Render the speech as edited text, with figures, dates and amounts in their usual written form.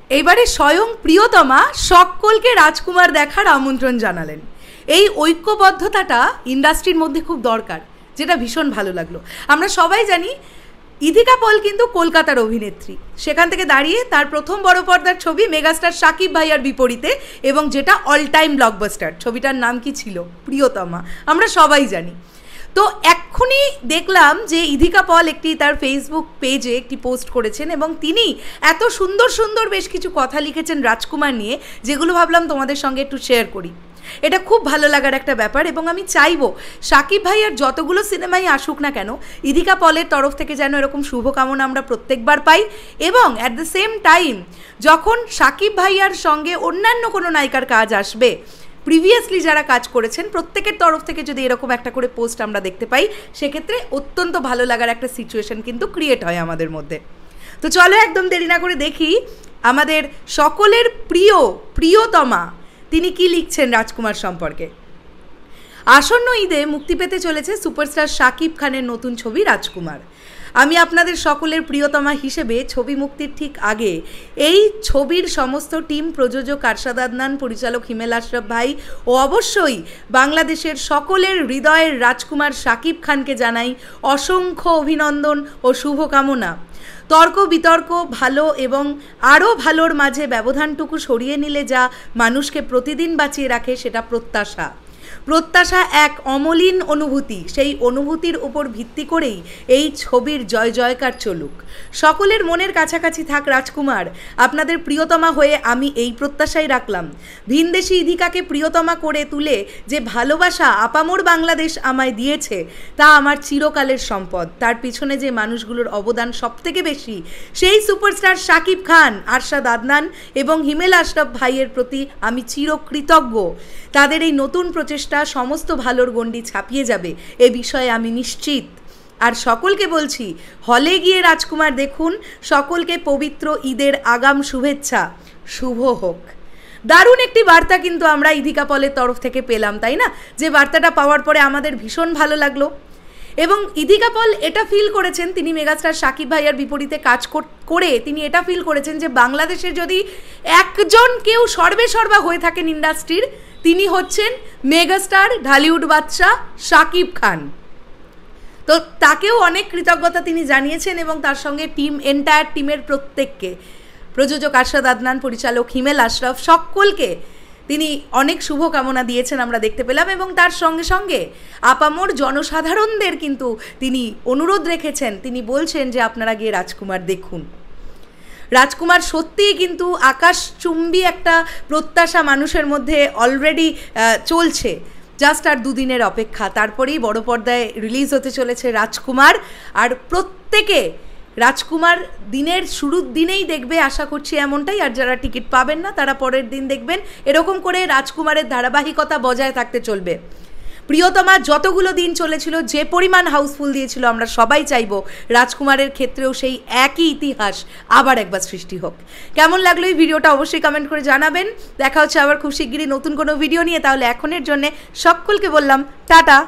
এবারে স্বয়ং প্রিয়তমা সকলকে রাজকুমার দেখার আমন্ত্রণ জানালেন। এই ঐক্যবদ্ধতাটা ইন্ডাস্ট্রির মধ্যে খুব দরকার, যেটা ভীষণ ভালো লাগলো। আমরা সবাই জানি ইদিকা পল কিন্তু কলকাতার অভিনেত্রী, সেখান থেকে দাঁড়িয়ে তার প্রথম বড় পর্দার ছবি মেগাস্টার শাকিব ভাইয়ার বিপরীতে, এবং যেটা অল টাইম ব্লকবাস্টার। ছবিটার নাম কি ছিল? প্রিয়তমা, আমরা সবাই জানি। তো এক্ষুনি দেখলাম যে ইদিকা পল একটি তার ফেসবুক পেজে একটি পোস্ট করেছেন, এবং তিনি এত সুন্দর সুন্দর বেশ কিছু কথা লিখেছেন রাজকুমার নিয়ে, যেগুলো ভাবলাম তোমাদের সঙ্গে একটু শেয়ার করি। এটা খুব ভালো লাগার একটা ব্যাপার, এবং আমি চাইবো শাকিব ভাইয়ার যতগুলো সিনেমাই আসুক না কেন, ইদিকা পলের তরফ থেকে যেন এরকম শুভকামনা আমরা প্রত্যেকবার পাই। এবং অ্যাট দ্য সেম টাইম যখন শাকিব ভাইয়ার সঙ্গে অন্যান্য কোনো নায়িকার কাজ আসবে, প্রিভিয়াসলি যারা কাজ করেছেন প্রত্যেকের তরফ থেকে যদি এরকম একটা করে পোস্ট আমরা দেখতে পাই, সেক্ষেত্রে অত্যন্ত ভালো লাগার একটা সিচুয়েশন কিন্তু ক্রিয়েট হয় আমাদের মধ্যে। তো চলো একদম দেরি না করে দেখি আমাদের সকলের প্রিয়তমা তিনি কি লিখছেন রাজকুমার সম্পর্কে। আসন্ন ঈদে মুক্তি পেতে চলেছে সুপারস্টার শাকিব খানের নতুন ছবি রাজকুমার। আমি আপনাদের সকলের প্রিয়তমা হিসেবে ছবি মুক্তির ঠিক আগে এই ছবির সমস্ত টিম, প্রযোজক আরশাদ আদনান, পরিচালক হিমেল আশরাফ ভাই ও অবশ্যই বাংলাদেশের সকলের হৃদয়ের রাজকুমার শাকিব খানকে জানাই অসংখ্য অভিনন্দন ও শুভকামনা। তর্ক বিতর্ক ভালো এবং আরও ভালোর মাঝে ব্যবধানটুকু সরিয়ে নিলে যা মানুষকে প্রতিদিন বাঁচিয়ে রাখে সেটা প্রত্যাশা। প্রত্যাশা এক অমলিন অনুভূতি, সেই অনুভূতির উপর ভিত্তি করেই এই ছবির জয় জয়কার চলুক। সকলের মনের কাছাকাছি থাক রাজকুমার। আপনাদের প্রিয়তমা হয়ে আমি এই প্রত্যাশাই রাখলাম। ভিনদেশি ইদিকাকে প্রিয়তমা করে তুলে যে ভালোবাসা আপামর বাংলাদেশ আমায় দিয়েছে, তা আমার চিরকালের সম্পদ। তার পিছনে যে মানুষগুলোর অবদান সবথেকে বেশি, সেই সুপারস্টার শাকিব খান, আরশাদ আদনান এবং হিমেল আশরাফ ভাইয়ের প্রতি আমি চিরকৃতজ্ঞ। তাদের এই নতুন প্রচেষ্টা সমস্ত ভালোর গণ্ডি ছাপিয়ে যাবে, এ বিষয়ে আমি নিশ্চিত। আর সকলকে বলছি, হলে গিয়ে রাজকুমার দেখুন। সকলকে পবিত্র ঈদের আগাম শুভেচ্ছা, শুভ হোক। দারুণ একটি বার্তা কিন্তু আমরা ইদিকা পলের তরফ থেকে পেলাম, তাই না? যে বার্তাটা পাওয়ার পরে আমাদের ভীষণ ভালো লাগলো। এবং ইদিকা পল এটা ফিল করেছেন, তিনি মেগাস্টার শাকিব ভাইয়ার বিপরীতে কাজ করে তিনি এটা ফিল করেছেন যে বাংলাদেশে যদি একজন কেউ সর্বেসর্বা হয়ে থাকেন ইন্ডাস্ট্রির, তিনি হচ্ছেন মেগাস্টার ঢালিউড বাদশা শাকিব খান। তো তাকেও অনেক কৃতজ্ঞতা তিনি জানিয়েছেন, এবং তার সঙ্গে এন্টায়ার টিমের প্রত্যেককে, প্রযোজক আরশাদ আদনান, পরিচালক হিমেল আশরাফ, সকলকে তিনি অনেক শুভকামনা দিয়েছেন আমরা দেখতে পেলাম। এবং তার সঙ্গে সঙ্গে আপামর জনসাধারণদের কিন্তু তিনি অনুরোধ রেখেছেন, তিনি বলছেন যে আপনারা গিয়ে রাজকুমার দেখুন। রাজকুমার সত্যিই কিন্তু আকাশচুম্বী একটা প্রত্যাশা মানুষের মধ্যে অলরেডি চলছে। জাস্ট আর দুদিনের অপেক্ষা, তারপরেই বড় পর্দায় রিলিজ হতে চলেছে রাজকুমার। আর প্রত্যেকে রাজকুমার দিনের শুরুর দিনেই দেখবে, আশা করছি এমনটাই। আর যারা টিকিট পাবেন না তারা পরের দিন দেখবেন। এরকম করে রাজকুমারের ধারাবাহিকতা বজায় থাকতে চলবে। প্রিয়তমা যতগুলো দিন চলেছিল, যে পরিমাণ হাউসফুল দিয়েছিল, আমরা সবাই চাইব রাজকুমারের ক্ষেত্রেও সেই একই ইতিহাস আবার একবার সৃষ্টি হোক। কেমন লাগলো এই ভিডিওটা অবশ্যই কমেন্ট করে জানাবেন। দেখা হচ্ছে আবার খুব শিগগিরই নতুন কোনো ভিডিও নিয়ে। তাহলে এখনের জন্যে সকলকে বললাম টাটা।